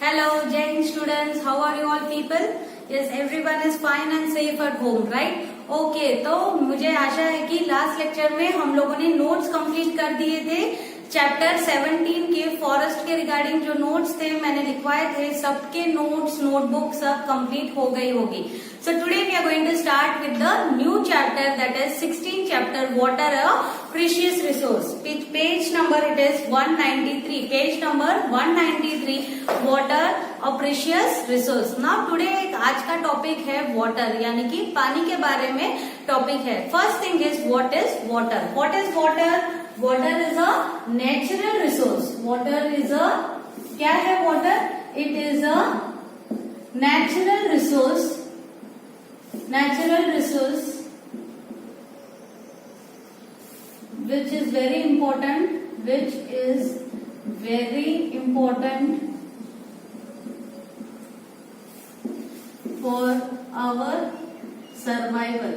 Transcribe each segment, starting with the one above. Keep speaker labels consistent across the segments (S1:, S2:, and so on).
S1: Hello, Jain students. How are you all people? Yes, everyone is fine and safe at home, right? Okay, तो मुझे आशा है कि last lecture में हम लोगों ने नोट्स कंप्लीट कर दिए थे। चैप्टर 17 के फॉरेस्ट के रिगार्डिंग जो नोट्स थे मैंने लिखवाए थे, सबके नोट्स नोटबुक सब कंप्लीट हो गई होगी। So today we are going to start with the new chapter, that is 16th chapter, water a precious resource. Page number it is 193. Page number 193, water a precious resource. Now today आज का topic है water, यानी कि पानी के बारे में topic है। First thing is what is water? What is water? Water is a natural resource. Water is a क्या है water? It is a natural resource. Natural resource which is very important, for our survival,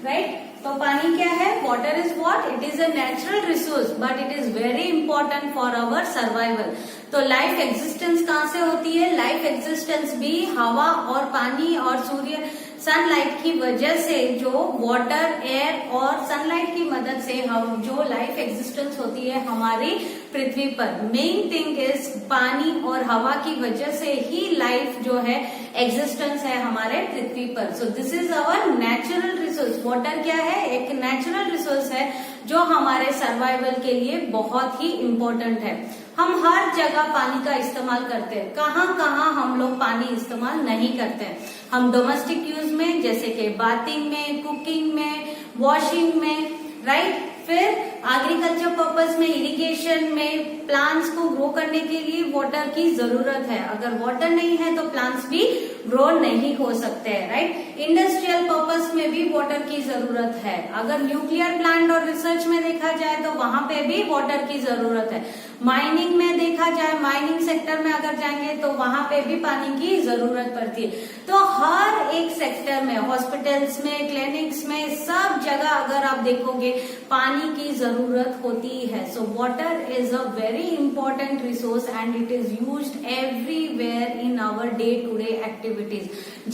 S1: right? तो पानी क्या है? Water is what? It is a natural resource, but it is very important for our survival. तो life existence कहाँ से होती है? Life existence भी हवा और पानी और सूर्य सनलाइट की वजह से, जो वाटर, एयर और सनलाइट की मदद से हम जो लाइफ एग्जिस्टेंस होती है हमारी पृथ्वी पर, मेन थिंग इज पानी और हवा की वजह से ही लाइफ जो है एग्जिस्टेंस है हमारे पृथ्वी पर। सो this is our natural resource. Water क्या है? एक नेचुरल रिसोर्स है जो हमारे सर्वाइवल के लिए बहुत ही इम्पोर्टेंट है। हम हर जगह पानी का इस्तेमाल करते हैं। कहाँ कहाँ हम लोग पानी इस्तेमाल नहीं करते हैं? हम डोमेस्टिक यूज में, जैसे कि बाथिंग में, कुकिंग में, वॉशिंग में, राइट। फिर एग्रीकल्चर पर्पस में, इरिगेशन में, प्लांट्स को ग्रो करने के लिए वाटर की जरूरत है। अगर वाटर नहीं है तो प्लांट्स भी ग्रो नहीं हो सकते हैं, राइट। इंडस्ट्रियल पर्पस में भी वाटर की जरूरत है। अगर न्यूक्लियर प्लांट और रिसर्च में देखा जाए तो वहां पे भी वाटर की जरूरत है। माइनिंग में देखा जाए, माइनिंग सेक्टर में अगर जाएंगे तो वहां पे भी पानी की जरूरत पड़ती है। तो हर एक सेक्टर में, हॉस्पिटल्स में, क्लिनिक्स में, सब जगह अगर आप देखोगे पानी की जरूरत होती है। So water is a very important resource and it is used everywhere in our day to day activities.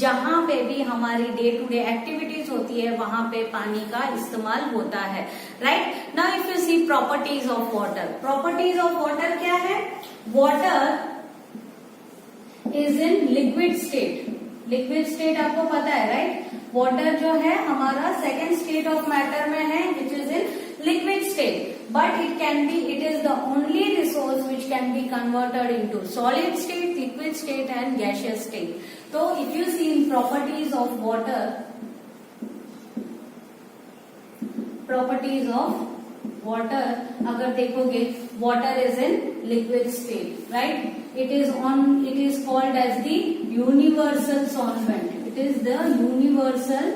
S1: जहां पे भी हमारी डे टू डे एक्टिविटीज होती है वहां पे पानी का इस्तेमाल होता है, right. Now if you see properties of water, properties of water क्या है? Water is in liquid state. Liquid state आपको पता है, राइट। वाटर जो है हमारा सेकेंड स्टेट ऑफ मैटर में है, which is in liquid state, but it is the only resource which can be converted into solid state, liquid state and gaseous state. So if you see in properties of water, अगर देखोगे water is in liquid state, right? It is called as the universal solvent. It is the universal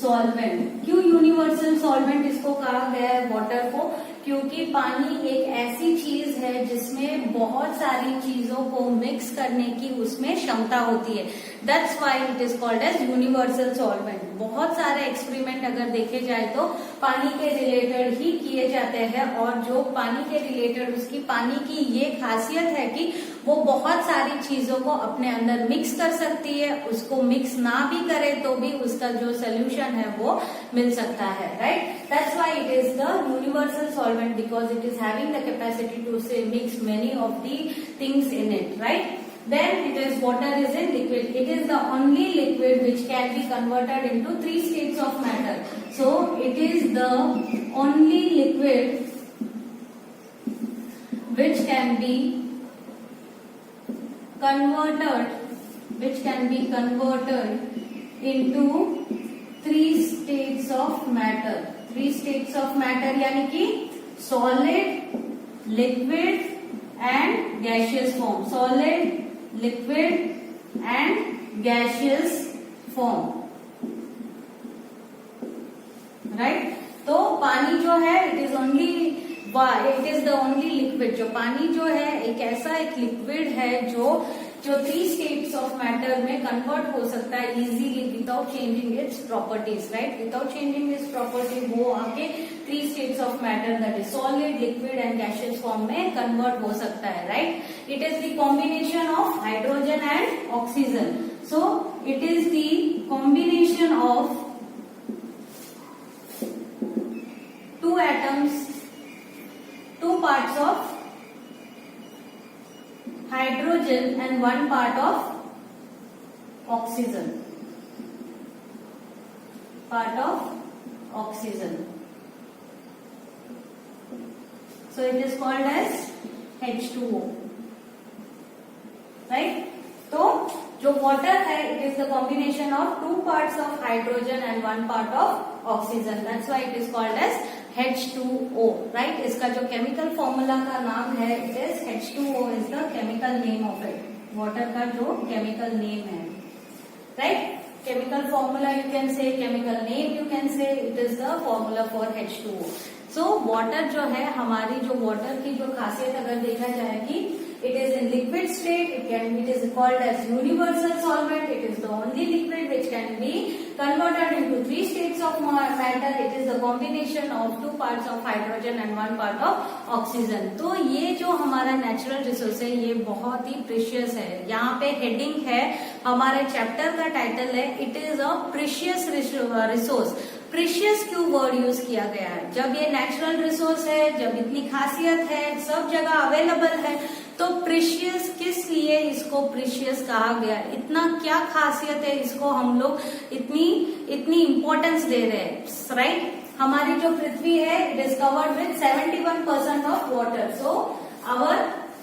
S1: solvent. क्यों universal solvent इसको कहा गया है water को? क्योंकि पानी एक ऐसी चीज है जिसमें बहुत सारी चीजों को मिक्स करने की उसमें क्षमता होती है। That's why it is called as universal solvent. बहुत सारे एक्सपेरिमेंट अगर देखे जाए तो पानी के रिलेटेड ही किए जाते हैं, और जो पानी के रिलेटेड उसकी पानी की ये खासियत है कि वो बहुत सारी चीजों को अपने अंदर मिक्स कर सकती है। उसको मिक्स ना भी करे तो भी उसका जो सोल्यूशन है वो मिल सकता है, right. That's why it is the universal solvent, because it is having the capacity to say mix many of the things in it, right. Then it is water is in liquid. It is the only liquid which can be converted into 3 states of matter. So it is the only liquid which can be converted into 3 states of matter. 3 states of matter यानी कि solid, liquid and gaseous form. Solid, liquid and gaseous form, right? तो पानी जो है it is the only liquid. जो पानी जो है एक ऐसा एक लिक्विड है जो 3 स्टेट्स ऑफ मैटर में कन्वर्ट हो सकता है easily without changing its properties, right. Without changing it's property वो आके 3 states of matter, that is solid, liquid and gaseous form में convert हो सकता है, right? It is the combination of hydrogen and oxygen. So it is the combination of two atoms, two parts of hydrogen and one part of oxygen. So it is called as H2O, right? तो जो water है, it is the combination of two parts of hydrogen and one part of oxygen. That's why it is called as H2O, right? इसका जो chemical formula का नाम है, it is H2O is the chemical name of it. Water का जो chemical name है, right? Chemical formula you can say, chemical name you can say, it is the formula for H2O. So water जो है, हमारी जो water की जो खासियत अगर देखा जाए कि it is in liquid state, it is called as universal solvent. It is the only liquid which can be converted into 3 states of matter. It is the combination of 2 parts of hydrogen and 1 part of oxygen. तो ये जो हमारा natural resource है, ये बहुत ही precious है. यहाँ पे heading है, हमारे chapter का title है, it is a precious resource. Precious क्यों वर्ड यूज किया गया है? जब ये नेचुरल रिसोर्स है, जब इतनी खासियत है, सब जगह अवेलेबल है, तो प्रीशियस किस लिए इसको प्रीशियस कहा गया? इतना क्या खासियत है, इसको हम लोग इतनी इम्पोर्टेंस दे रहे हैं, राइट? हमारी जो पृथ्वी है, it is covered with 71% of water. So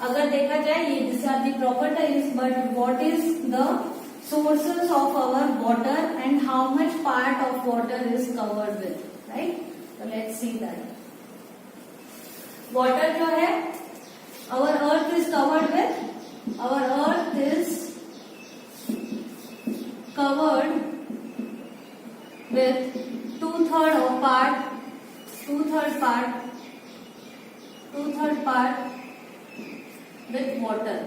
S1: अगर देखा जाए, ये this are the properties, but what is the sources of our water and how much part of water is covered with, right? So let's see that. Water जो है, our earth is covered with 2/3 part with water.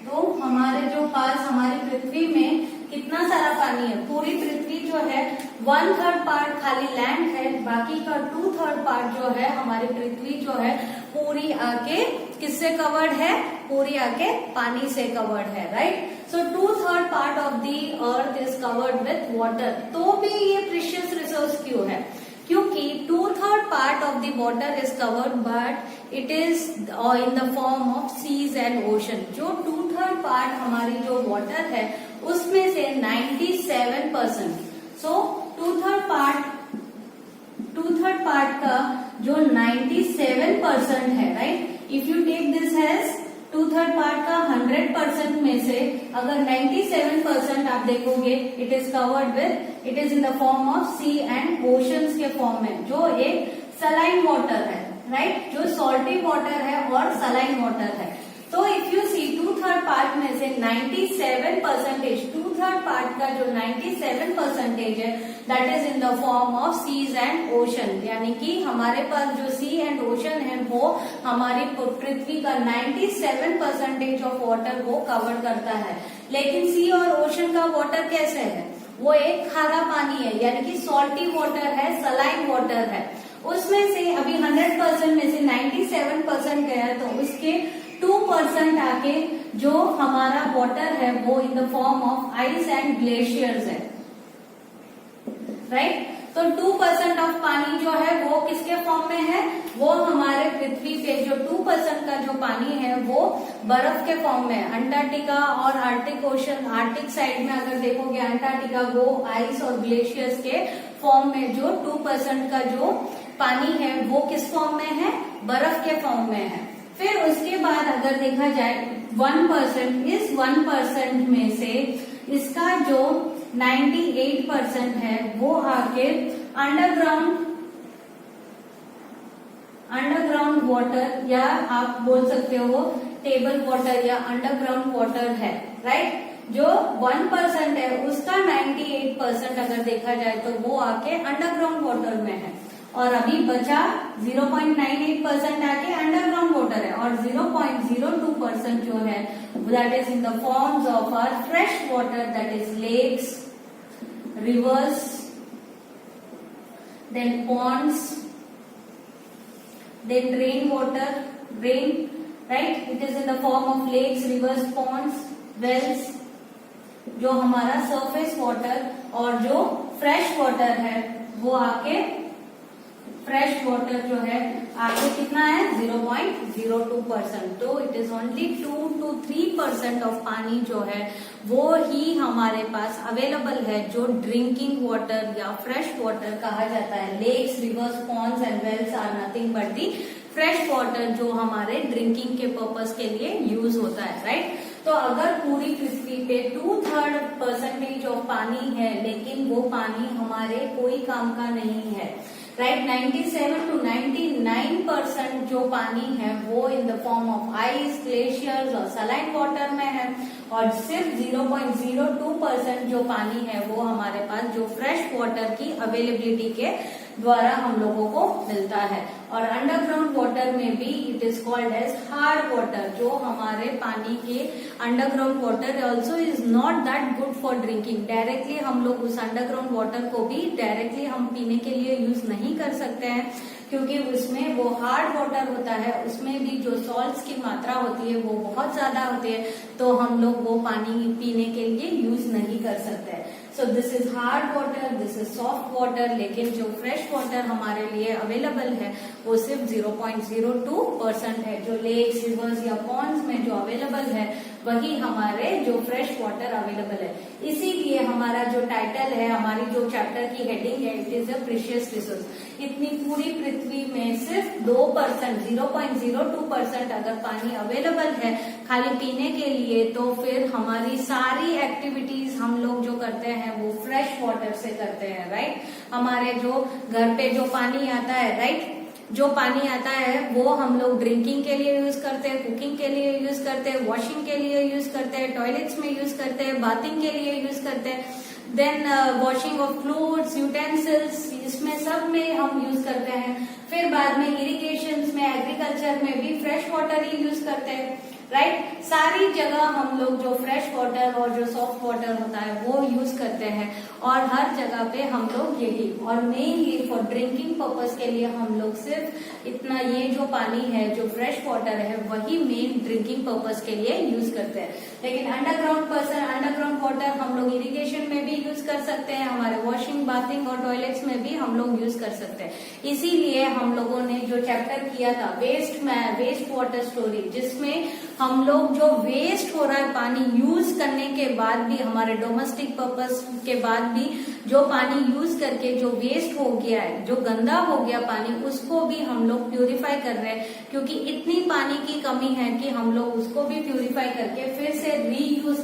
S1: तो हमारे जो पास हमारी पृथ्वी में कितना सारा पानी है? पूरी पृथ्वी जो है 1/3 पार्ट खाली लैंड है, बाकी का 2/3 पार्ट जो है हमारी पृथ्वी जो है पूरी आके किससे कवर्ड है? पूरी आके पानी से कवर्ड है, right? So 2/3 part of the earth is covered with water. तो भी ये प्रीशियस रिसोर्स क्यों है? क्योंकि 2/3 part of the water is covered, but it is in the form of seas and ocean. जो 2/3 पार्ट हमारी जो वाटर है, उसमें से 97%. सो 2/3 पार्ट का जो 97% है, right? If you take this as 2/3 part का 100% में से अगर 97% आप देखोगे, it is covered with, it is in the form of sea and oceans के फॉर्म में, जो एक सलाइन वाटर है, राइट? जो सॉल्टी वाटर है और सलाइन वाटर है. तो इफ यू सी 2/3 पार्ट में से 97%, 2/3 पार्ट का जो 97% है, that is in the form of seas and ocean. यानी कि हमारे पास जो सी एंड ओशन है, वो हमारी पृथ्वी का 97% ऑफ वाटर को कवर करता है. लेकिन सी और ओशन का वाटर कैसे है? वो एक खारा पानी है, यानी कि सॉल्टी वाटर है, सलाइन वाटर है. उसमें से अभी 100% में से 97% गया, तो उसके 2% आके जो हमारा वाटर है वो इन the form of ice and glaciers है, राइट? तो 2% ऑफ पानी जो है वो किसके फॉर्म में है? वो हमारे पृथ्वी पे जो 2% का जो पानी है वो बर्फ के फॉर्म में है. अंटार्कटिका और आर्टिक ओशन, आर्टिक साइड में अगर देखोगे अंटार्कटिका, वो आइस और ग्लेशियर्स के फॉर्म में जो 2% का जो पानी है वो किस फॉर्म में है? बर्फ के फॉर्म में है. फिर उसके बाद अगर देखा जाए 1%, इस 1% में से इसका जो 98% है वो आके अंडरग्राउंड वाटर, या आप बोल सकते हो टेबल वाटर या अंडरग्राउंड वाटर है, राइट? जो 1% है उसका 98% अगर देखा जाए तो वो आके अंडरग्राउंड वाटर में है, और अभी बचा 0.98% आके अंडरग्राउंड वाटर है, और 0.02% जो है that is in the forms of our fresh water, that is lakes, rivers, then ponds, Then rainwater, rain, right? It is in the form of lakes, rivers, ponds, wells. जो हमारा surface water और जो fresh water है वो आके fresh water जो है आगे कितना है 0.02%। तो it is only 2 to 3% of पानी जो है वो ही हमारे पास अवेलेबल है, जो ड्रिंकिंग वाटर या फ्रेश वाटर कहा जाता है। Lakes, rivers, ponds and wells are nothing but the fresh water जो हमारे ड्रिंकिंग के पर्पस के लिए यूज होता है, राइट। तो अगर पूरी पृथ्वी पे 2/3% ऑफ पानी है लेकिन वो पानी हमारे कोई काम का नहीं है, राइट। 97 to 99% जो पानी है वो इन the form of ice, glaciers और सलाइन वाटर में है, और सिर्फ 0.02% जो पानी है वो हमारे पास जो फ्रेश वाटर की अवेलेबिलिटी के द्वारा हम लोगों को मिलता है। और अंडरग्राउंड वाटर में भी it is called as hard water. जो हमारे पानी के underground water also is not that good for drinking. Directly हम लोग उस अंडरग्राउंड वाटर को भी डायरेक्टली हम पीने के लिए यूज नहीं कर सकते हैं, क्योंकि उसमें वो हार्ड वाटर होता है, उसमें भी जो सॉल्ट्स की मात्रा होती है वो बहुत ज्यादा होती है, तो हम लोग वो पानी पीने के लिए यूज नहीं कर सकते हैं। सो this is hard water, this is soft water. लेकिन जो फ्रेश वाटर हमारे लिए अवेलेबल है वो सिर्फ 0.02% है। जो लेक्स, रिवर्स या पॉन्ड्स में जो अवेलेबल है वही हमारे जो फ्रेश वाटर अवेलेबल है। इसीलिए हमारा जो टाइटल है, हमारी जो चैप्टर की हेडिंग है, it is a precious resource. इतनी पूरी पृथ्वी में सिर्फ 2%, 0.02% अगर पानी अवेलेबल है खाली पीने के लिए, तो फिर हमारी सारी एक्टिविटीज हम लोग जो करते हैं वो फ्रेश वाटर से करते हैं, राइट। हमारे जो घर पे जो पानी आता है, राइट, जो पानी आता है वो हम लोग ड्रिंकिंग के लिए यूज करते हैं, कुकिंग के लिए यूज करते हैं, वॉशिंग के लिए यूज करते हैं, टॉयलेट्स में यूज करते हैं, बाथिंग के लिए यूज करते हैं, then washing of clothes, utensils, इसमें सब में हम यूज करते हैं। फिर बाद में इरिगेशन में, एग्रीकल्चर में भी फ्रेश वाटर ही यूज करते हैं, राइट। सारी जगह हम लोग जो फ्रेश वाटर और जो सॉफ्ट वाटर होता है वो यूज करते हैं, और हर जगह पे हम लोग यही, और मेनली फॉर ड्रिंकिंग पर्पस के लिए हम लोग सिर्फ इतना, ये जो पानी है जो फ्रेश वाटर है वही मेन ड्रिंकिंग पर्पस के लिए यूज करते हैं। लेकिन अंडरग्राउंड वाटर हम लोग इरिगेशन में भी यूज कर सकते हैं, हमारे वॉशिंग, बाथिंग और टॉयलेट्स में भी हम लोग यूज कर सकते हैं। इसीलिए हम लोगों ने जो चैप्टर किया था वेस्ट वाटर स्टोरी, जिसमें हम लोग जो वेस्ट हो रहा है पानी यूज करने के बाद भी, हमारे डोमेस्टिक पर्पस के बाद भी जो पानी यूज करके जो वेस्ट हो गया है, जो गंदा हो गया पानी, उसको भी हम लोग प्यूरिफाई कर रहे हैं, क्योंकि इतनी पानी की कमी है कि हम लोग उसको भी प्यूरिफाई करके फिर से रीयूज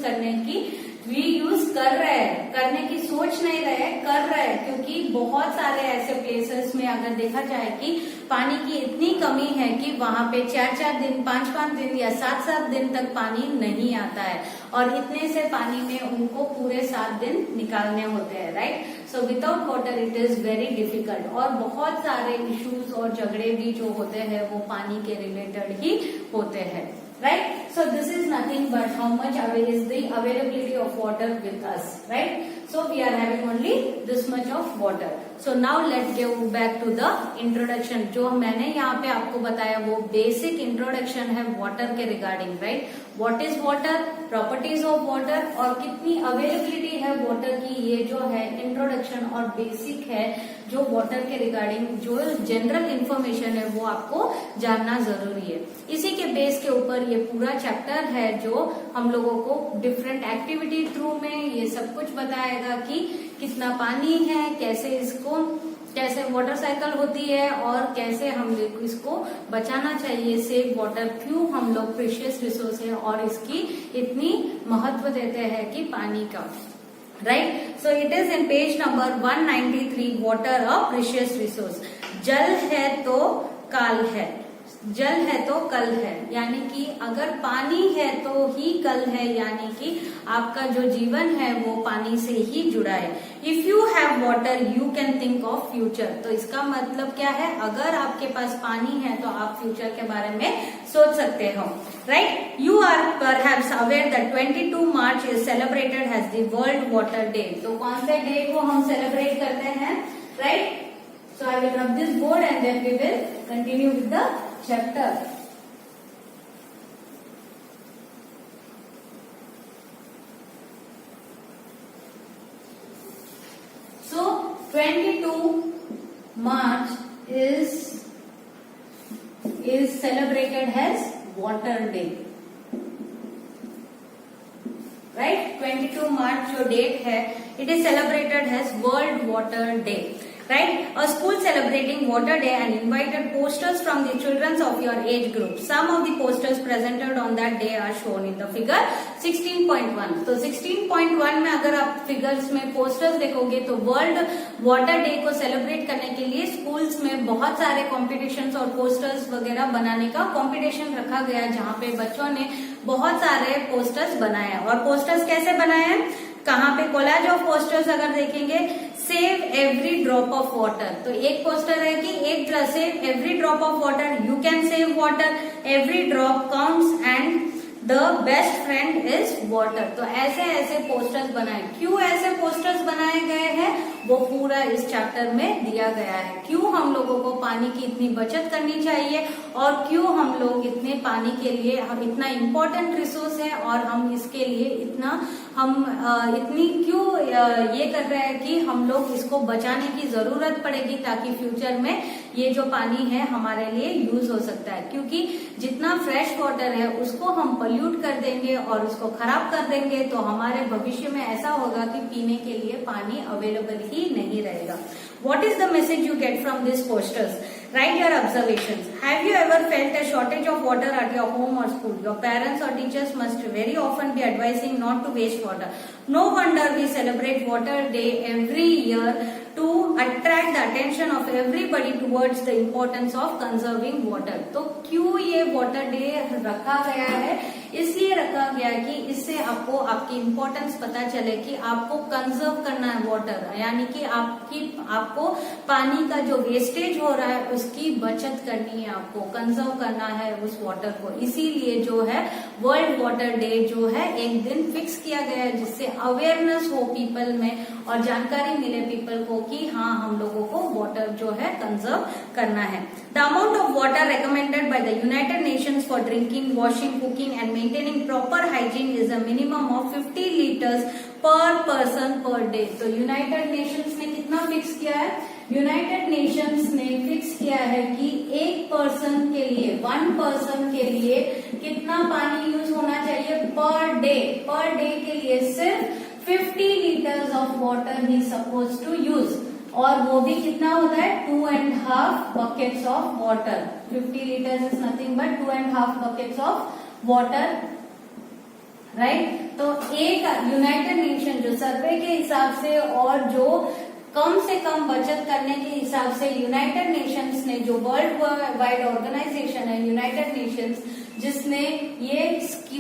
S1: कर रहे हैं, करने की सोच नहीं रहे, कर रहे हैं। क्योंकि बहुत सारे ऐसे प्लेसेस में अगर देखा जाए कि पानी की इतनी कमी है कि वहां पे 4-4 दिन, 5-5 दिन या 7-7 दिन तक पानी नहीं आता है, और इतने से पानी में उनको पूरे 7 दिन निकालने होते हैं, right. So without water it is very difficult, और बहुत सारे इश्यूज और झगड़े भी जो होते हैं वो पानी के रिलेटेड ही होते हैं, right? So this is nothing but how much is the availability of water with us, right? So we are having only this much of water. So now let's go back to the introduction. जो मैंने यहाँ पे आपको बताया वो basic introduction है water के regarding, right? What is water? Properties of water और कितनी availability है water की, ये जो है introduction और basic है जो water के regarding जो general information है वो आपको जानना जरूरी है। इसी के बेस के ऊपर ये पूरा चैप्टर है जो हम लोगों को डिफरेंट एक्टिविटी थ्रू में ये सब कुछ बताएगा कि कितना पानी है, कैसे वाटर साइकिल होती है और कैसे हम इसको बचाना चाहिए, सेव वाटर, क्यों हम लोग प्रीशियस रिसोर्स है और इसकी इतनी महत्व देते हैं कि पानी का, right. So it is in page number 193, water a precious resource. जल है तो काल है, जल है तो कल है, यानी कि अगर पानी है तो ही कल है, यानी कि आपका जो जीवन है वो पानी से ही जुड़ा है। If you have water you can think of future. तो इसका मतलब क्या है, अगर आपके पास पानी है तो आप फ्यूचर के बारे में सोच सकते हो, right. You are perhaps aware that 22 March is celebrated as the world water day. तो कौन से डे को हम सेलिब्रेट करते हैं, right? So I will rub this board and then we will continue with the chapter. So 22 March is celebrated as Water Day. Right? 22 March जो date है, it is celebrated as World Water Day. Right? A school celebrating Water Day and invited posters from the children of your age group. Some of the posters presented on that day are shown in the figure 16.1. तो 16.1 में अगर आप figures में posters देखोगे तो world water day को celebrate करने के लिए स्कूल्स में बहुत सारे कॉम्पिटिशन्स और पोस्टर्स वगैरह बनाने का कॉम्पिटिशन रखा गया है, जहाँ पे बच्चों ने बहुत सारे पोस्टर्स बनाए हैं. और पोस्टर्स कैसे बनाए हैं, कहाँ पे, कोलाज ऑफ पोस्टर्स अगर देखेंगे, save every drop of water. तो एक पोस्टर है कि एक save every drop of water, you can save water, every drop counts and the best friend is water. तो ऐसे ऐसे पोस्टर्स बनाए. क्यों ऐसे पोस्टर्स बनाए गए हैं वो पूरा इस चैप्टर में दिया गया है. क्यों हम लोगों को पानी की इतनी बचत करनी चाहिए और क्यों हम लोग इतने पानी के लिए, हम इतना इम्पोर्टेंट रिसोर्स है और हम इसके लिए इतनी क्यों ये कर रहे हैं कि हम लोग इसको बचाने की जरूरत पड़ेगी ताकि फ्यूचर में ये जो पानी है हमारे लिए यूज हो सकता है. क्योंकि जितना फ्रेश वाटर है उसको हम पोल्यूट कर देंगे और उसको खराब कर देंगे तो हमारे भविष्य में ऐसा होगा कि पीने के लिए पानी अवेलेबल ही नहीं रहेगा. What is the message you get from these posters? Write your observations. Have you ever felt a shortage of water at your home or school? Your parents or teachers must very often be advising not to waste water. No wonder we celebrate Water Day every year to attract the attention of everybody towards the importance of conserving water. तो क्यों ये water day रखा गया है, इसलिए रखा गया कि इससे आपको आपकी इम्पोर्टेंस पता चले कि आपको कंजर्व करना है वाटर, यानी कि आपको पानी का जो वेस्टेज हो रहा है उसकी बचत करनी है, आपको कंजर्व करना है उस वाटर को. इसीलिए जो है वर्ल्ड वाटर डे जो है एक दिन फिक्स किया गया है, जिससे अवेयरनेस हो पीपल में और जानकारी मिले पीपल को कि हाँ हम लोगों को वाटर जो है कंजर्व करना है. The amount of water recommended by the United Nations for drinking, washing, cooking and maintaining proper hygiene is a minimum of 50 litres पर पर्सन पर डे. तो यूनाइटेड नेशंस ने कितना फिक्स किया है, यूनाइटेड नेशंस ने fix किया है कि एक पर्सन के लिए, 1 पर्सन के लिए कितना पानी यूज होना चाहिए पर डे. पर डे के लिए सिर्फ 50 लीटर्स ऑफ वाटर ही सपोज टू यूज, और वो भी कितना होता है 2.5 buckets of water. 50 litres is nothing but 2.5 buckets of water. Right? तो एक यूनाइटेड नेशन जो सर्वे के हिसाब से और जो कम से कम बचत करने के हिसाब से यूनाइटेड नेशंस ने, जो वर्ल्ड वाइड ऑर्गेनाइजेशन है यूनाइटेड नेशंस, जिसने ये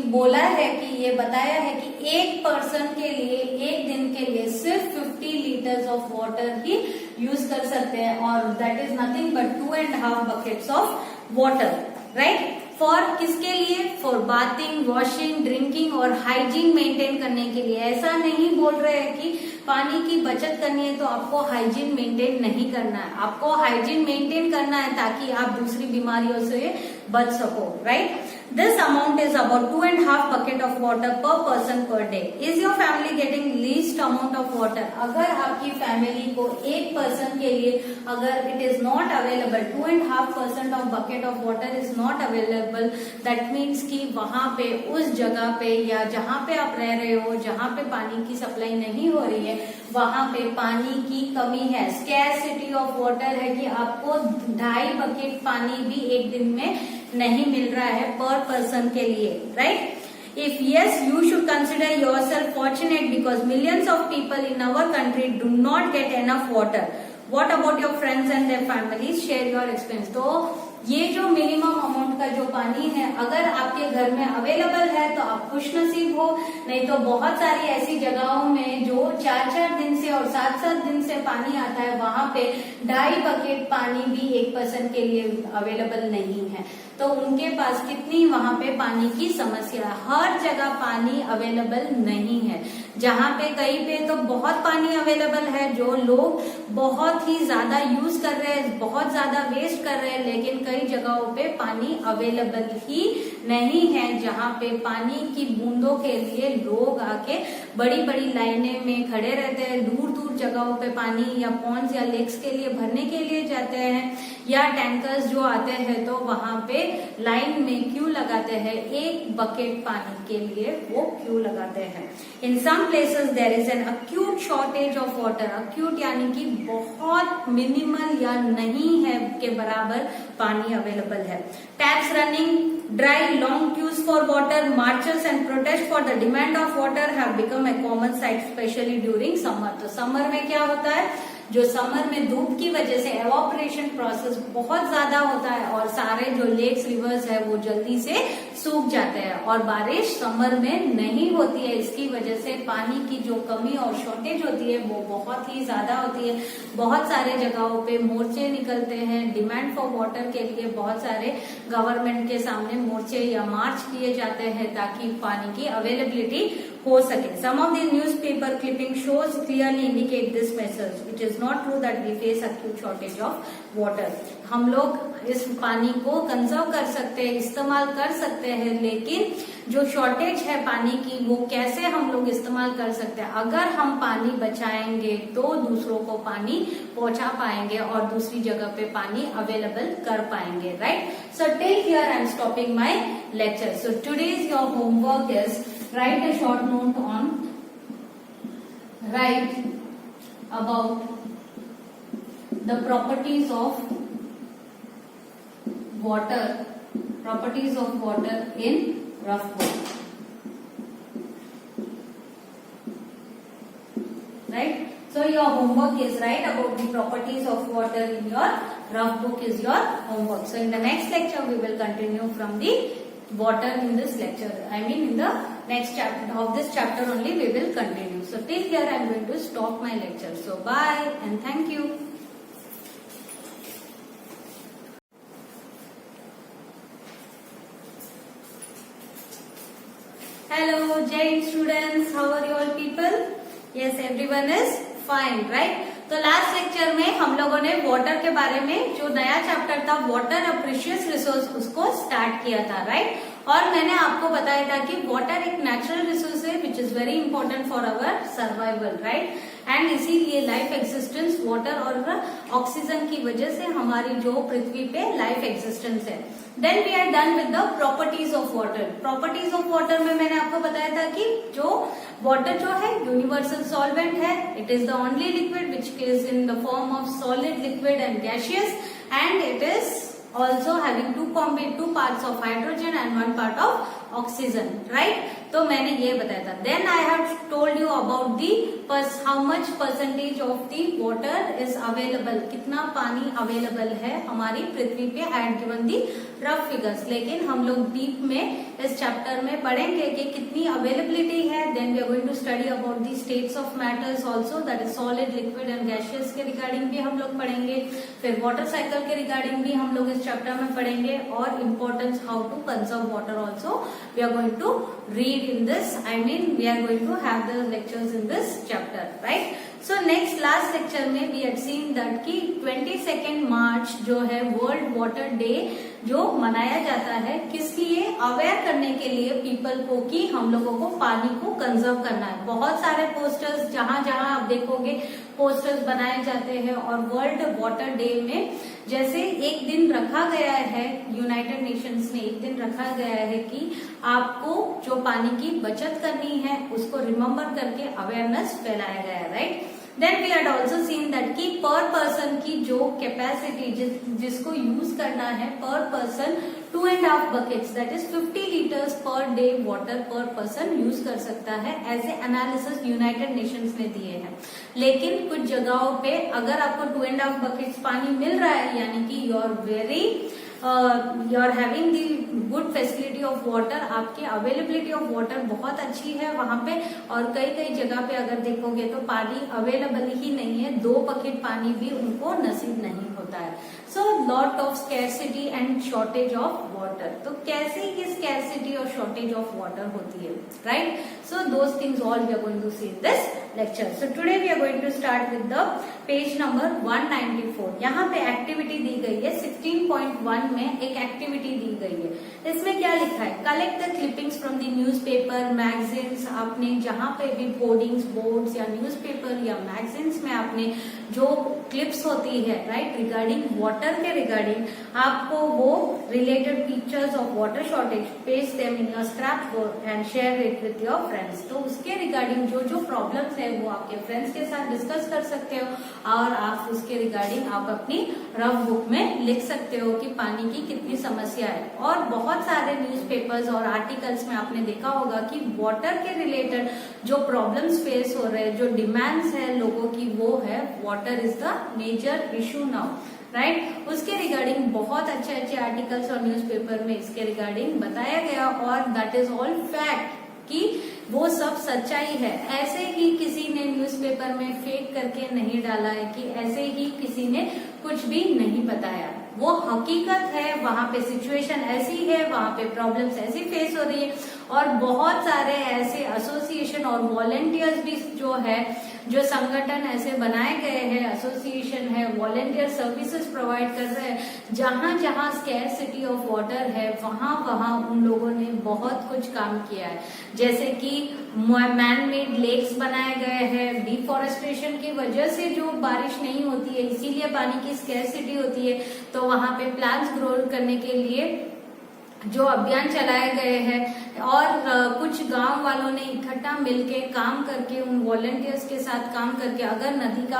S1: बोला है कि ये बताया है कि एक पर्सन के लिए एक दिन के लिए सिर्फ 50 litres of water he use कर सकते हैं, और that is nothing but 2.5 buckets of water. Right? For किसके लिए, फॉर बाथिंग, वॉशिंग, ड्रिंकिंग और हाइजीन मेंटेन करने के लिए. ऐसा नहीं बोल रहे हैं कि पानी की बचत करनी है तो आपको हाइजीन मेंटेन नहीं करना है. आपको हाइजीन मेंटेन करना है ताकि आप दूसरी बीमारियों से बच सको. Right? This amount is about 2.5 bucket of water per person per day. Is your family getting least amount of water? अगर आपकी फैमिली को एक पर्सन के लिए अगर it is not available, 2.5% of bucket of water is not available, that means कि वहाँ पे उस जगह पे या जहाँ पे आप रह रहे हो, जहाँ पे पानी की सप्लाई नहीं हो रही है, वहाँ पे पानी की कमी है. स्कैरसिटी ऑफ वाटर है कि आपको 2.5 बकेट पानी भी एक दिन में नहीं मिल रहा है पर पर्सन के लिए. Right? If yes, you should consider yourself fortunate because millions of people in our country do not get enough water. What about your friends and their families? Share your experience. तो ये जो minimum amount का जो पानी है अगर आपके घर में अवेलेबल है तो आप खुशनसीब हो, नहीं तो बहुत सारी ऐसी जगहों में जो 4-4 दिन से और 7-7 दिन से पानी आता है, वहां पे 2.5 बकेट पानी भी एक पर्सन के लिए अवेलेबल नहीं है। तो उनके पास कितनी वहां पे पानी की समस्या है। हर जगह पानी अवेलेबल नहीं है। जहाँ पे कहीं पे तो बहुत पानी अवेलेबल है जो लोग बहुत ही ज्यादा यूज कर रहे हैं, बहुत ज्यादा वेस्ट कर रहे हैं, लेकिन कई जगहों पे पानी अवेलेबल ही नहीं है, जहाँ पे पानी की बूंदों के लिए लोग आके बड़ी बड़ी लाइनें में खड़े रहते हैं, दूर दूर जगहों पे पानी या पॉन्ड्स या लेक्स के लिए भरने के लिए जाते हैं, या टैंकर्स जो आते हैं तो वहां पे लाइन में क्यू लगाते हैं, एक बकेट पानी के लिए वो क्यू लगाते हैं। In some places there is an acute shortage of water. Acute यानी कि बहुत मिनिमल या नहीं है के बराबर पानी अवेलेबल है। Taps running dry, long queues for water, marches and protest for the demand of water have become a common sight specially during summer. तो समर में क्या होता है, जो समर में धूप की वजह से एवापोरेशन प्रोसेस बहुत ज्यादा होता है और सारे जो लेक्स रिवर्स है वो जल्दी से सूख जाते हैं और बारिश समर में नहीं होती है। इसकी वजह से पानी की जो कमी और शॉर्टेज होती है वो बहुत ही ज्यादा होती है। बहुत सारे जगहों पे मोर्चे निकलते हैं डिमांड फॉर वाटर के लिए, बहुत सारे गवर्नमेंट के सामने मोर्चे या मार्च किए जाते हैं ताकि पानी की अवेलेबिलिटी हो सके। Some of the newspaper clipping shows clearly indicate this message. It is not true that we face acute shortage of water. हम लोग इस पानी को कंजर्व कर सकते हैं, इस्तेमाल कर सकते हैं, लेकिन जो शॉर्टेज है पानी की वो कैसे हम लोग इस्तेमाल कर सकते हैं। अगर हम पानी बचाएंगे तो दूसरों को पानी पहुंचा पाएंगे और दूसरी जगह पे पानी अवेलेबल कर पाएंगे, right. So till here I am stopping my lecture. So today's your homework is write a short note on, write about the properties of water, properties of water in rough book, right. So your homework is write about the properties of water in your rough book is your homework. So in the next lecture we will continue from the water in this lecture. I mean in the next chapter of this chapter only we will continue. So till here I am going to stop my lecture. So bye and thank you. Hello Jain students, how are you all people? Yes, everyone is fine, right? तो last lecture में हम लोगों ने water के बारे में जो नया चैप्टर था वाटर अ प्रीशियस रिसोर्स उसको स्टार्ट किया था, राइट। और मैंने आपको बताया था कि वाटर एक नेचुरल रिसोर्स है which is very important for our survival, right. And इसीलिए लाइफ एक्सिस्टेंस वाटर और ऑक्सीजन की वजह से हमारी जो पृथ्वी पे लाइफ एक्सिस्टेंस है। Then we are done with the properties of water. Properties of water में मैंने आपको बताया था कि जो वाटर जो है यूनिवर्सल सॉल्वेंट है, it is the only liquid which is in the form of solid, liquid and gaseous, and it is also having two parts of hydrogen and 1 part of oxygen, right. तो मैंने ये बताया था। Then I have told you about the how much percentage of the water is available, कितना पानी available है हमारी पृथ्वी पे। I had given the rough figures, लेकिन हम लोग डीप में इस चैप्टर में पढ़ेंगे कि कितनी अवेलेबिलिटी है। Then we are going to study about the states of matters also, that is solid, liquid and gaseous के रिगार्डिंग भी हम लोग पढ़ेंगे। फिर वाटर साइकिल के रिगार्डिंग भी हम लोग इस चैप्टर में पढ़ेंगे और importance how to conserve water also we are going to read in this. I mean we are going to have the lectures in this chapter, right. So next last lecture में we had seen that कि 22 मार्च जो है world water day जो मनाया जाता है, किस लिए, अवेयर करने के लिए पीपल को कि हम लोगों को पानी को कंजर्व करना है। बहुत सारे पोस्टर्स जहां जहां आप देखोगे पोस्टर्स बनाए जाते हैं और वर्ल्ड वाटर डे में जैसे एक दिन रखा गया है, यूनाइटेड नेशंस ने एक दिन रखा गया है कि आपको जो पानी की बचत करनी है उसको रिमेम्बर करके अवेयरनेस फैलाया गया है, right. Then we had also seen that कि पर पर्सन की जो कैपेसिटी जिसको यूज करना है पर person 2.5 buckets that is 50 litres per day water पर पर्सन यूज कर सकता है। ऐसे एनालिसिस यूनाइटेड नेशंस ने दिए हैं। लेकिन कुछ जगहों पे अगर आपको 2.5 बकेट्स पानी मिल रहा है यानी कि you are very you are having the good facility of water, आपकी अवेलेबिलिटी ऑफ वाटर बहुत अच्छी है वहां पे। और कई कई जगह पे अगर देखोगे तो पानी अवेलेबल ही नहीं है, 2 बकेट पानी भी उनको नसीब नहीं होता है। So lot of scarcity and shortage of water. तो कैसे ये स्कैरसिटी और शॉर्टेज ऑफ वाटर होती है, right? So those things all we are going to see this lecture. So today we are going to start with the page number 194. यहाँ पे activity दी गई है 16.1 में एक एक्टिविटी दी गई है। इसमें क्या लिखा है? Collect the clippings from the newspaper magazines. आपने जहाँ पे भी होर्डिंग्स, बोर्ड्स या न्यूज़पेपर या मैगजीन्स में आपने जो क्लिप्स होती है, राइट, रिगार्डिंग वाटर के रिगार्डिंग आपको वो related pictures of water shortage, paste them in your scrap book and share it with your friends. तो उसके रिगार्डिंग जो जो प्रॉब्लम्स है वो आपके फ्रेंड्स के साथ डिस्कस कर सकते हो और आप उसके रिगार्डिंग आप अपनी रफ बुक में लिख सकते हो कि पानी की कितनी समस्या है। और बहुत सारे न्यूज़पेपर्स और आर्टिकल्स में आपने देखा होगा कि वाटर के रिलेटेड जो प्रॉब्लम्स फेस हो रहे हैं, जो डिमांड्स है लोगों की, वो है water is the major issue now, right? उसके रिगार्डिंग बहुत अच्छे अच्छे आर्टिकल्स और न्यूज़पेपर में इसके रिगार्डिंग बताया गया और दैट इज ऑल फैक्ट कि वो सब सच्चाई है। ऐसे ही किसी ने न्यूज़पेपर में फेक करके नहीं डाला है कि ऐसे ही किसी ने कुछ भी नहीं बताया, वो हकीकत है। वहां पे सिचुएशन ऐसी है, वहां पे प्रॉब्लम्स ऐसी फेस हो रही है और बहुत सारे ऐसे एसोसिएशन और वॉलंटियर्स भी जो है, जो संगठन ऐसे बनाए गए हैं, एसोसिएशन है, वॉलंटियर सर्विसेज प्रोवाइड कर रहे हैं, जहां जहां स्कैरसिटी ऑफ वाटर है वहां वहां उन लोगों ने बहुत कुछ काम किया है। जैसे कि मैन मेड लेक्स बनाए गए हैं, डिफॉरेस्टेशन की वजह से जो बारिश नहीं होती है इसीलिए पानी की स्कैरसिटी होती है, तो वहां पे प्लांट्स ग्रो करने के लिए जो अभियान चलाए गए हैं और कुछ गांव वालों ने इकट्ठा मिलके काम करके, उन वॉलंटियर्स के साथ काम करके, अगर नदी का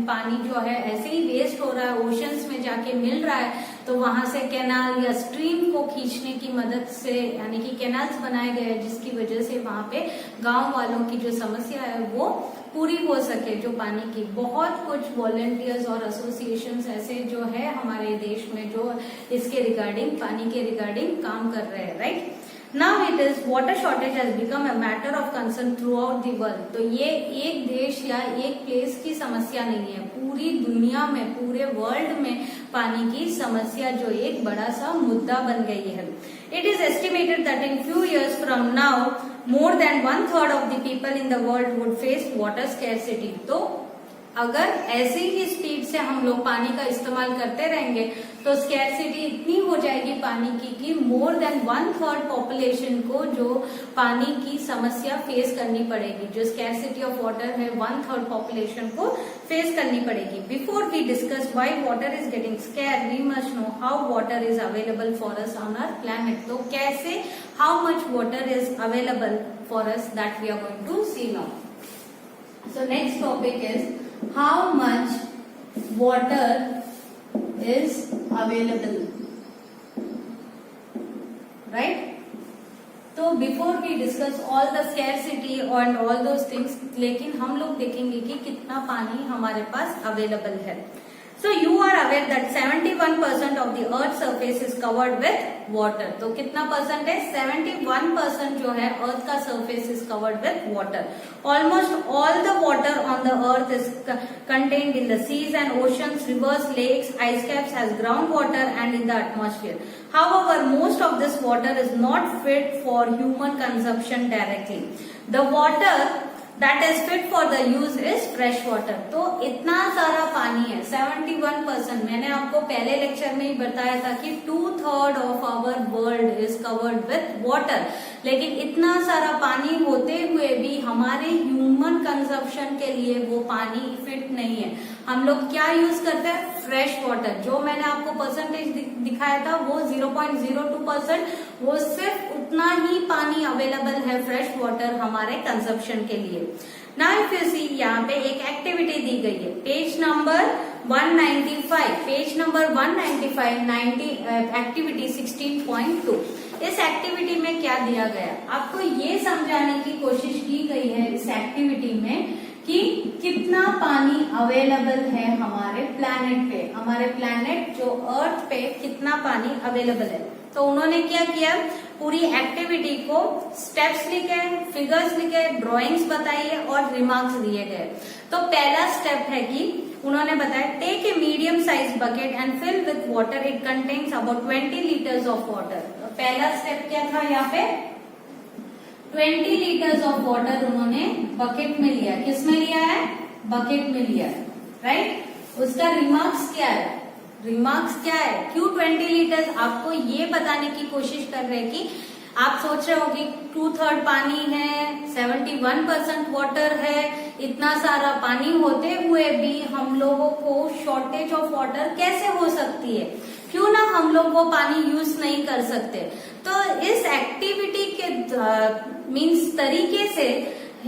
S1: पानी जो है ऐसे ही वेस्ट हो रहा है, ओशंस में जाके मिल रहा है, तो वहां से कैनाल या स्ट्रीम को खींचने की मदद से, यानी कि कैनाल्स बनाए गए हैं जिसकी वजह से वहां पे गांव वालों की जो समस्या है वो पूरी हो सके, जो पानी की। बहुत कुछ वॉलंटियर्स और एसोसिएशंस ऐसे जो है हमारे देश में जो इसके रिगार्डिंग, पानी के रिगार्डिंग काम कर रहे हैं, right? Now it is water shortage has become a matter of concern through out the world. तो ये एक देश या एक प्लेस की समस्या नहीं है, पूरी दुनिया में, पूरे वर्ल्ड में पानी की समस्या जो एक बड़ा सा मुद्दा बन गई है। It is estimated that in few years from now, more than 1/3 of the people in the world would face water scarcity. तो अगर ऐसे ही स्पीड से हम लोग पानी का इस्तेमाल करते रहेंगे तो स्कैरसिटी इतनी हो जाएगी पानी की कि मोर देन 1/3 पॉपुलेशन को जो पानी की समस्या फेस करनी पड़ेगी। जो स्कैरसिटी ऑफ वाटर है 1/3 पॉपुलेशन को फेस करनी पड़ेगी। Before we discuss why water is getting scarce, we must know how water is available for us on our planet. तो कैसे, how much water is available for us, that we are going to see now. So next topic is how much water is available, right? तो before we discuss all the scarcity and all those things, लेकिन हम लोग देखेंगे कि कितना पानी हमारे पास available है। So you are aware that 71% of the earth surface is covered with water. तो कितना परसेंट है? 71% जो है अर्थ का surface is covered with water. Almost all the water on the earth is contained in the seas and oceans, rivers, lakes, ice caps as groundwater and in the atmosphere. However, most of this water is not fit for human consumption directly. The water that is fit for the use is fresh water. तो इतना सारा पानी है, 71%। मैंने आपको पहले lecture में ही बताया था कि 2/3 of our world is covered with water, लेकिन इतना सारा पानी होते हुए भी हमारे ह्यूमन कंजप्शन के लिए वो पानी फिट नहीं है। हम लोग क्या यूज करते हैं? Fresh water. जो मैंने आपको परसेंटेज दिखाया था वो 0.02%, वो सिर्फ उतना ही पानी अवेलेबल है फ्रेश वाटर हमारे कंजप्शन के लिए। नाउ इफ यू सी, यहाँ पे एक एक्टिविटी दी गई है, page number 195, page number 195, activity 16.2। इस एक्टिविटी में क्या दिया गया, आपको ये समझाने की कोशिश की गई है इस एक्टिविटी में कि कितना पानी अवेलेबल है हमारे प्लैनेट पे, हमारे प्लैनेट जो अर्थ पे कितना पानी अवेलेबल है। तो उन्होंने क्या किया, पूरी एक्टिविटी को स्टेप्स लिखे, फिगर्स लिखे, ड्राइंग्स बताई है और रिमार्क्स दिए गए। तो पहला स्टेप है कि उन्होंने बताया take a medium size bucket and fill with water, it contains about 20 litres of water. तो पहला स्टेप क्या था, यहाँ पे 20 लीटर्स ऑफ वाटर उन्होंने बकेट में लिया। किस में लिया है, बकेट में लिया है, राइट। उसका रिमार्क्स क्या है, रिमार्क्स क्या है, क्यों 20 लीटर्स, आपको ये बताने की कोशिश कर रहे हैं कि आप सोच रहे होगी 2/3 पानी है, 71% वाटर है, इतना सारा पानी होते हुए भी हम लोगों को शॉर्टेज ऑफ वाटर कैसे हो सकती है, क्यों ना हम लोग वो पानी यूज नहीं कर सकते। तो इस एक्टिविटी के मीन्स तरीके से,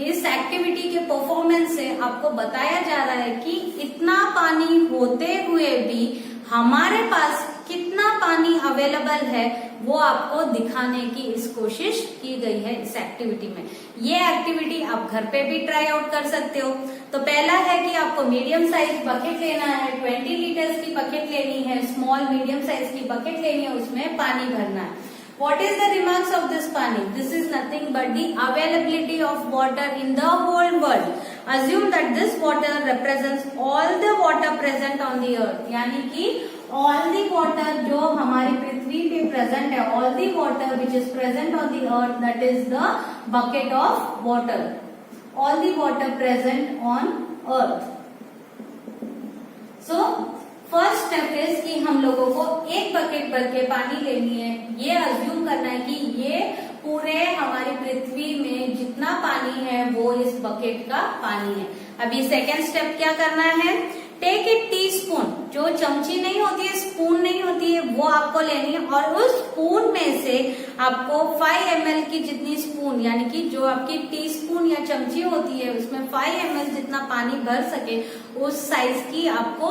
S1: इस एक्टिविटी के परफॉर्मेंस से आपको बताया जा रहा है कि इतना पानी होते हुए भी हमारे पास कितना पानी अवेलेबल है, वो आपको दिखाने की इस कोशिश की गई है इस एक्टिविटी में। ये एक्टिविटी आप घर पे भी ट्राई आउट कर सकते हो। तो पहला है कि आपको मीडियम साइज बकेट लेना है, 20 लीटर्स की बकेट लेनी है, स्मॉल मीडियम साइज की बकेट लेनी है, उसमें पानी भरना है। What is the remarks of this pani? This is nothing but the availability of water in the whole world. Assume that this water represents all the water present on the earth. यानी कि all the water जो हमारी पृथ्वी पे present है, all the water which is present on the earth, that is the bucket of water. All the water present on earth. So first step is कि हम लोगों को एक बकेट भर के पानी लेनी है। ये अज्यूम करना है कि ये पूरे हमारी पृथ्वी में जितना पानी है वो इस बकेट का पानी है। अभी सेकेंड स्टेप क्या करना है, टेक ए टी स्पून, जो चमची नहीं होती है, स्पून नहीं होती है, वो आपको लेनी है और उस स्पून में से आपको 5 ml की जितनी स्पून, यानी कि जो आपकी टी स्पून या चमची होती है उसमें 5 ml जितना पानी भर सके उस साइज की आपको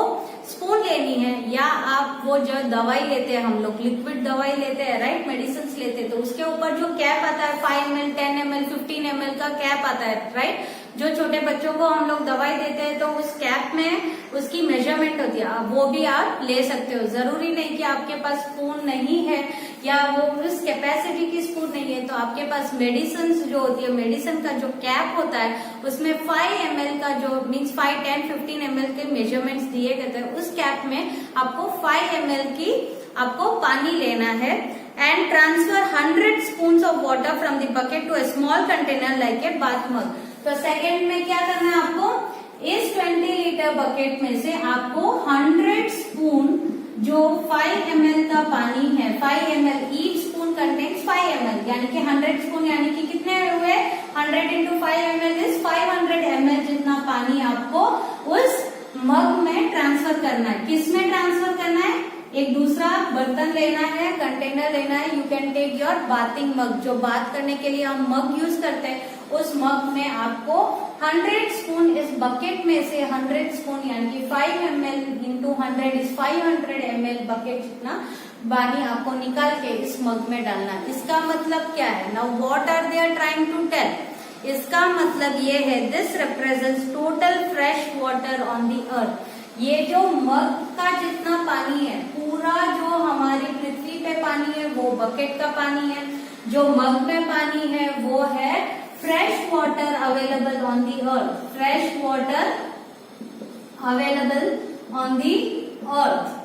S1: स्पून लेनी है। या आप वो जो दवाई लेते हैं, हम लोग लिक्विड दवाई लेते हैं, राइट, मेडिसिन लेते हैं, तो उसके ऊपर जो कैप आता है 5 ml, 10 ml, 15 ml का कैप आता है, राइट। जो छोटे बच्चों को हम लोग दवाई देते हैं तो उस कैप में उसकी मेजरमेंट होती है, वो भी आप ले सकते हो। जरूरी नहीं कि आपके पास स्पून नहीं है या वो उस कैपेसिटी की स्पून नहीं है, तो आपके पास मेडिसिन जो होती है, मेडिसिन का जो कैप होता है उसमें 5 ml का जो मीन्स 5, 10, 15 ml के मेजरमेंट्स दिए गए थे, उस कैप में आपको 5 ml की आपको पानी लेना है and transfer 100 spoon of water from the bucket to a small container like a bath mug. तो सेकेंड में क्या करना है आपको, इस 20 लीटर बकेट में से आपको 100 स्पून जो 5 ml का पानी है, 5 ml, each spoon contains 5 ml, यानी कि 100 स्पून यानी कि कितने हुए, 100 into 5 ml इज 500 ml जितना पानी आपको उस मग में ट्रांसफर करना है। किस में ट्रांसफर करना है, एक दूसरा बर्तन लेना है, कंटेनर लेना है। You can take your bathing mug, जो बात करने के लिए हम मग यूज करते हैं, उस मग में आपको 100 स्पून, इस बकेट में से 100 स्पून यानी कि 5 ml into 100 is 500 ml bucket जितना पानी आपको निकाल के इस मग में डालना। इसका मतलब क्या है, now what are they are trying to tell, इसका मतलब ये है this represents total fresh water on the earth. ये जो मग का जितना पानी है, पूरा जो हमारी पृथ्वी पे पानी है वो बकेट का पानी है, जो मग में पानी है वो है fresh water available on the earth, fresh water available on the earth,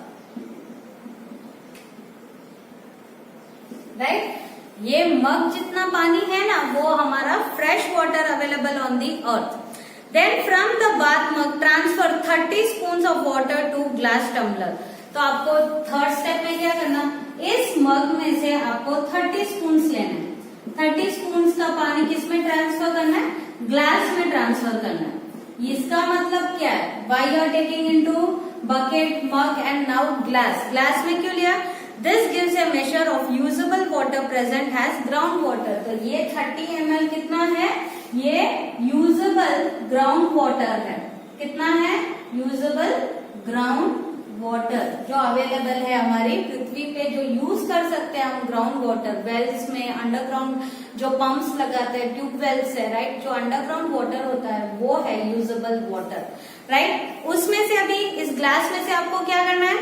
S1: right. ये मग जितना पानी है ना वो हमारा fresh water available on the earth. Then from the bath mug transfer 30 spoons of water to glass tumbler। तो आपको third step में क्या करना, इस मग में से आपको 30 स्पून्स लेना है। 30 स्पून्स का पानी किस में ट्रांसफर करना है, ग्लास में ट्रांसफर करना है। इसका मतलब क्या है, why you are taking into bucket, mug and now glass. Glass में क्यों लिया, this gives a major of usable water present has ground water. तो ये 30 ml कितना है, ये यूजेबल ग्राउंड वाटर है। कितना है, यूजेबल ग्राउंड वाटर जो अवेलेबल है हमारी पृथ्वी पे, जो यूज कर सकते हैं हम ग्राउंड वाटर, वेल्स में अंडरग्राउंड जो पंप्स लगाते हैं, ट्यूब वेल्स है, राइट, जो अंडरग्राउंड वाटर होता है वो है यूजेबल वाटर, राइट। उसमें से अभी इस ग्लास में से आपको क्या करना है,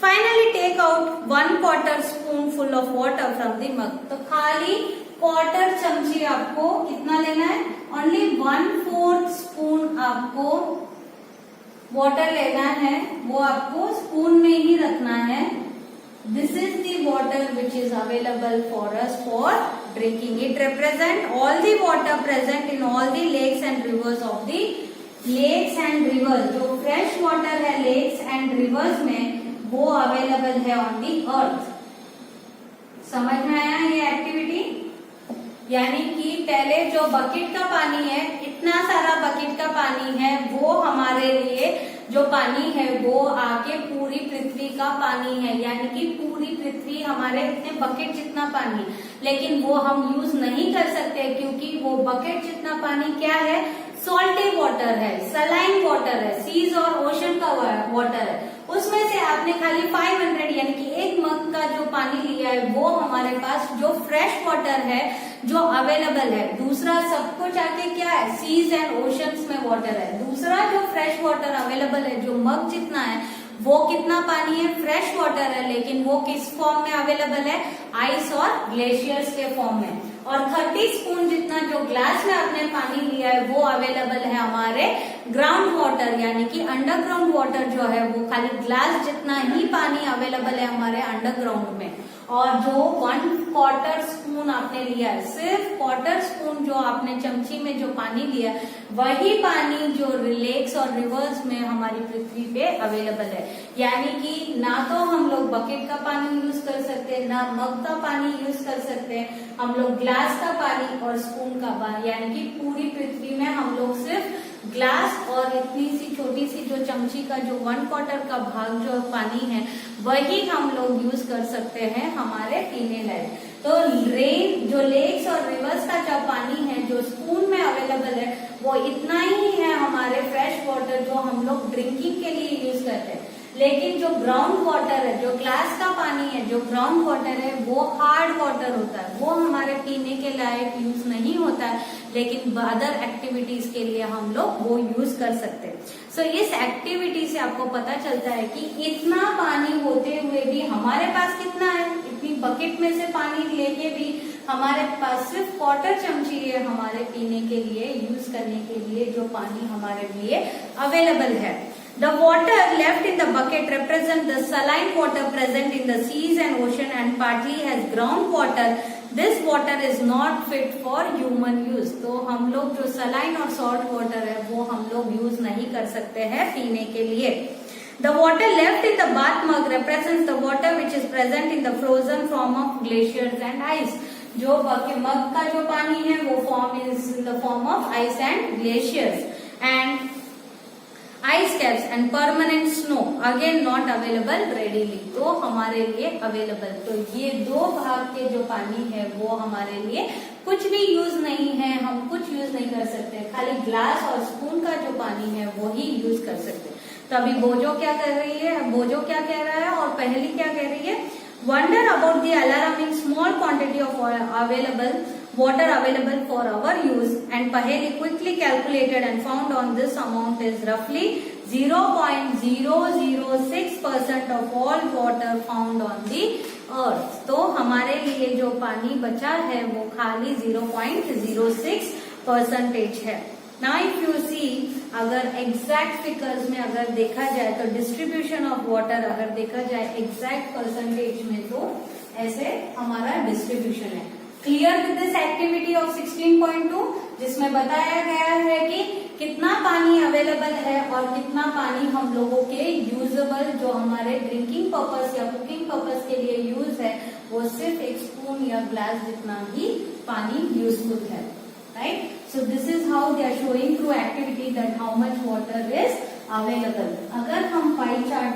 S1: finally take out 1/4 spoon full of water from the mug. तो खाली 1/4 चमची आपको कितना लेना है, ओनली 1/4 स्पून आपको वाटर लेना है, वो आपको स्पून में ही रखना है। This is the water which is available for us for drinking. It represent all the water present in all the lakes and rivers of the lakes and rivers. जो फ्रेश वाटर है lakes and rivers में वो available है on the अर्थ। समझ में आया ये activity? यानी कि पहले जो बकेट का पानी है, इतना सारा बकेट का पानी है, वो हमारे लिए जो पानी है वो आके पूरी पृथ्वी का पानी है, यानी कि पूरी पृथ्वी हमारे इतने बकेट जितना पानी, लेकिन वो हम यूज नहीं कर सकते क्योंकि वो बकेट जितना पानी क्या है, सॉल्टी वाटर है, सलाइन वाटर है, सीज और ओशन का वाटर है। उसमें से आपने खाली 500 यानी कि 1 मग का जो पानी लिया है वो हमारे पास जो फ्रेश वाटर है जो अवेलेबल है। दूसरा सब कुछ आके क्या है, सीज एंड ओशंस में वाटर है। दूसरा जो फ्रेश वाटर अवेलेबल है, जो मग जितना है वो कितना पानी है, फ्रेश वाटर है, लेकिन वो किस फॉर्म में अवेलेबल है, आइस और ग्लेशियर्स के फॉर्म में। और 30 स्पून जितना जो ग्लास में आपने पानी लिया है वो अवेलेबल है हमारे ग्राउंड वाटर, यानी कि अंडरग्राउंड वाटर जो है वो खाली ग्लास जितना ही पानी अवेलेबल है हमारे अंडरग्राउंड में। और जो 1/4 स्पून आपने लिया है, सिर्फ 1/4 स्पून जो आपने चमची में जो पानी लिया वही पानी जो लेक्स और रिवर्स में हमारी पृथ्वी पे अवेलेबल है। यानी कि ना तो हम लोग बकेट का पानी यूज कर सकते हैं, ना मग का पानी यूज कर सकते हैं, हम लोग ग्लास का पानी और स्पून का पानी, यानी कि पूरी पृथ्वी में हम लोग सिर्फ ग्लास और इतनी सी छोटी सी जो चमची का जो 1/4 का भाग जो पानी है वही हम लोग यूज कर सकते हैं हमारे पीने लायक। तो रेन जो लेक्स और रिवर्स का जो पानी है जो स्पून में अवेलेबल है वो इतना ही है हमारे फ्रेश वाटर जो हम लोग ड्रिंकिंग के लिए यूज करते हैं। लेकिन जो ग्राउंड वाटर है, जो ग्लास का पानी है, जो ग्राउंड वाटर है वो हार्ड वाटर होता है, वो हमारे पीने के लायक यूज नहीं होता है, लेकिन अदर एक्टिविटीज के लिए हम लोग वो यूज कर सकते हैं। सो इस एक्टिविटी से आपको पता चलता है कि इतना पानी होते हुए भी हमारे पास कितना है, इतनी बकेट में से पानी लेके भी हमारे पास सिर्फ 1/4 चमची है हमारे पीने के लिए, यूज करने के लिए जो पानी हमारे लिए अवेलेबल है। The water left in the bucket represents the saline water present in the seas and ocean and partly has groundwater. This water is not fit for human use. तो हम लोग जो saline और salt water है वो हम लोग use नहीं कर सकते हैं पीने के लिए। The water left in the bath mug represents the water which is present in the frozen form of glaciers and ice. जो मग का जो पानी है वो form is in the form of ice and glaciers and ice caps and permanent snow again not available readily, तो हमारे लिए available. तो ये 2 भाग के जो पानी है वो हमारे लिए कुछ भी यूज नहीं है, हम कुछ यूज नहीं कर सकते, खाली ग्लास और स्पून का जो पानी है वो ही यूज कर सकते। तो अभी बोजो क्या कर रही है, बोजो क्या कह रहा है और पहली क्या कह रही है, wonder about the alarming small quantity of available water available for our use, and Paheli quickly calculated and found on this amount is roughly 0.006% of all water found on the earth. तो हमारे लिए जो पानी बचा है वो खाली 0.06% है। Now if you see, अगर एग्जैक्ट फिगर्स में अगर देखा जाए तो डिस्ट्रीब्यूशन ऑफ वाटर अगर देखा जाए एग्जैक्ट परसेंटेज में तो ऐसे हमारा डिस्ट्रीब्यूशन है। Clear with this activity of 16.2 जिसमें बताया गया है कि कितना पानी अवेलेबल है और कितना पानी हम लोगों के यूजेबल जो हमारे ड्रिंकिंग पर्पस या कुकिंग पर्पस के लिए यूज है वो सिर्फ 1 स्पून या ग्लास जितना ही पानी यूजफुल है, right. So this is how they are showing through activity that how much water is available. अगर हम पाई चार्ट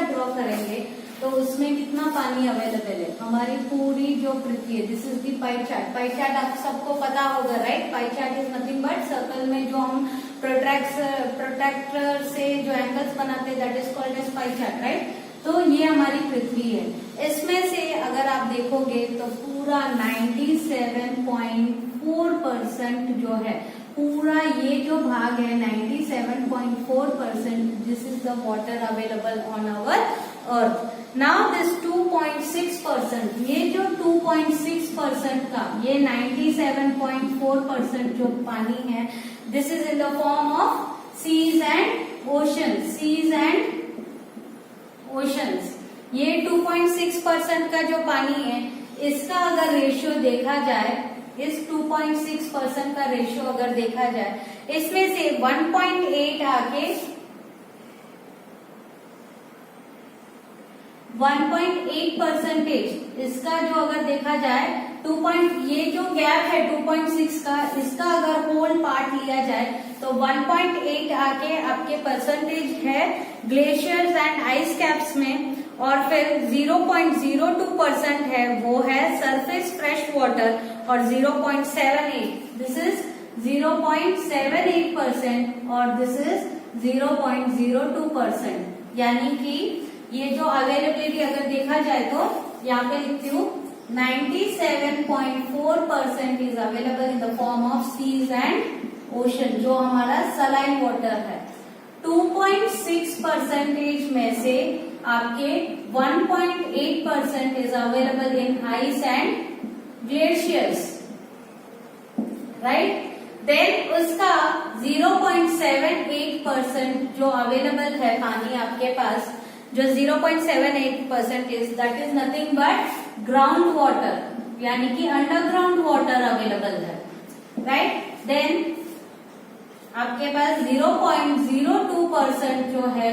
S1: ड्रॉ करेंगे तो उसमें कितना पानी अवेलेबल है, हमारी पूरी जो पृथ्वी है, this is the pie chart. Pie chart आप सबको पता होगा, राइट। Pie chart is nothing but circle में जो हम प्रोट्रैक्टर से जो एंगल्स बनाते हैं that is called as pie chart, right. तो ये हमारी पृथ्वी है। इसमें से अगर आप देखोगे तो पूरा 97.4% जो है, पूरा ये जो भाग है 97.4%, this is the water available on our earth. Now this 2.6%, ये जो 2.6% का, ये 97.4% जो पानी है, this is in the form of seas and oceans. ये 2.6% का जो पानी है, इसका अगर रेशियो देखा जाए, इस 2.6% का रेशियो अगर देखा जाए, इसमें से 1.8 आके 1.8% इसका जो अगर देखा जाए, ये जो गैप है 2.6 का, इसका अगर होल पार्ट लिया जाए तो 1.8 आके आपके परसेंटेज है ग्लेशियर्स एंड आइस कैप्स में, और फिर 0.02% है वो है सरफेस फ्रेश वाटर, और 0.78 दिस इज 0.78% और दिस इज 0.02%। यानी कि ये जो अवेलेबिलिटी अगर देखा जाए तो यहाँ पे लिखती हूँ 97.4% is available in the form of seas and ocean, जो हमारा सलाइन वाटर है। 2.6% में से आपके 1.8% is available in ice and glaciers, right. Then उसका 0.78% जो अवेलेबल है पानी आपके पास, जो 0.78% is that is nothing but ground water, यानी कि अंडरग्राउंड वाटर अवेलेबल है, राइट। देन आपके पास 0.02% जो है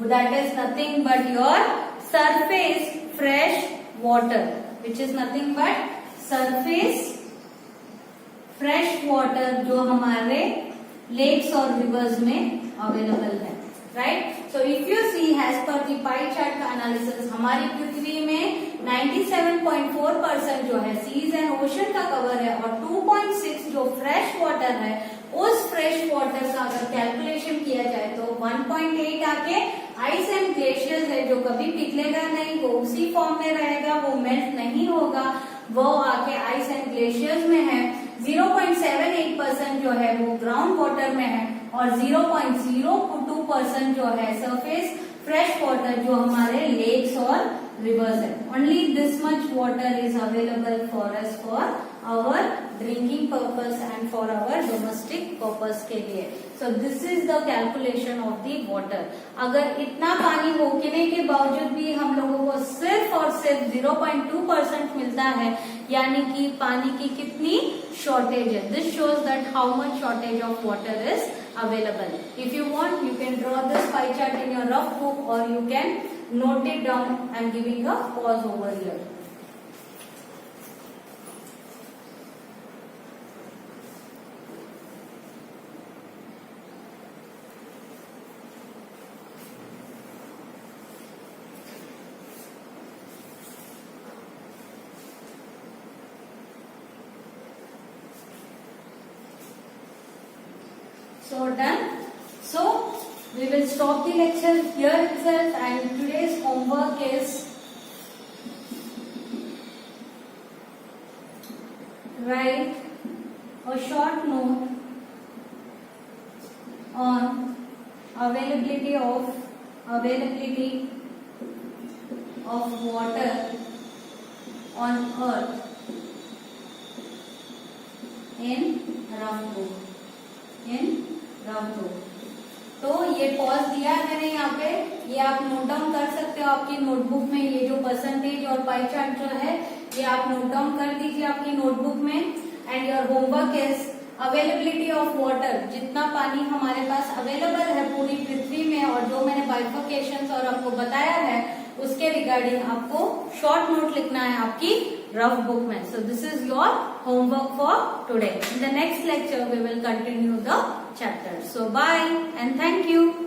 S1: that is nothing but your surface fresh water, which is nothing but surface fresh water जो हमारे लेक्स और रिवर्स में अवेलेबल है, right. So if you see as per the pie chart का एनालिसिस, हमारी पृथ्वी में 97.4% जो है सीज एंड ओशन का कवर है, और 2.6 जो फ्रेश वाटर है, उस फ्रेश वाटर का अगर कैलकुलेशन किया जाए तो 1.8 आके आइस एंड ग्लेशियर्स है, जो कभी पिघलेगा नहीं, वो उसी फॉर्म में रहेगा, वो मेल्ट नहीं होगा, वो आके आइस एंड ग्लेशियर्स में है। 0.78% जो है वो ग्राउंड वाटर में है, और 0.02% जो है सरफेस फ्रेश वाटर जो हमारे लेक्स और रिवर्स है। Only this much water is available for us for our drinking purpose and for our domestic purpose के लिए। So this is the calculation of the water. अगर इतना पानी होने के बावजूद भी हम लोगों को सिर्फ और सिर्फ 0.2% मिलता है, यानी कि पानी की कितनी शॉर्टेज है। This shows that how much shortage of water is available. If you want, you can draw this pie chart in your rough book, or you can note it down. I am giving a pause over here. So done. So we will stop the lecture here itself, and today's homework is write a short note on availability of water on earth in rough book. तो ये pause दिया है मैंने यहाँ पे, ये आप note down कर सकते हो आपकी नोटबुक में। ये जो परसेंटेज और पाई चार्ट जो है ये आप नोट डाउन कर दीजिए आपकी नोटबुक में। And your homework is availability of water, जितना पानी हमारे पास अवेलेबल है पूरी पृथ्वी में, और जो मैंने बाइफर्केशंस और आपको बताया है उसके रिगार्डिंग आपको शॉर्ट नोट लिखना है आपकी रफ बुक में. So this is your homework for today. In the next lecture we will continue the chapter. So bye and thank you.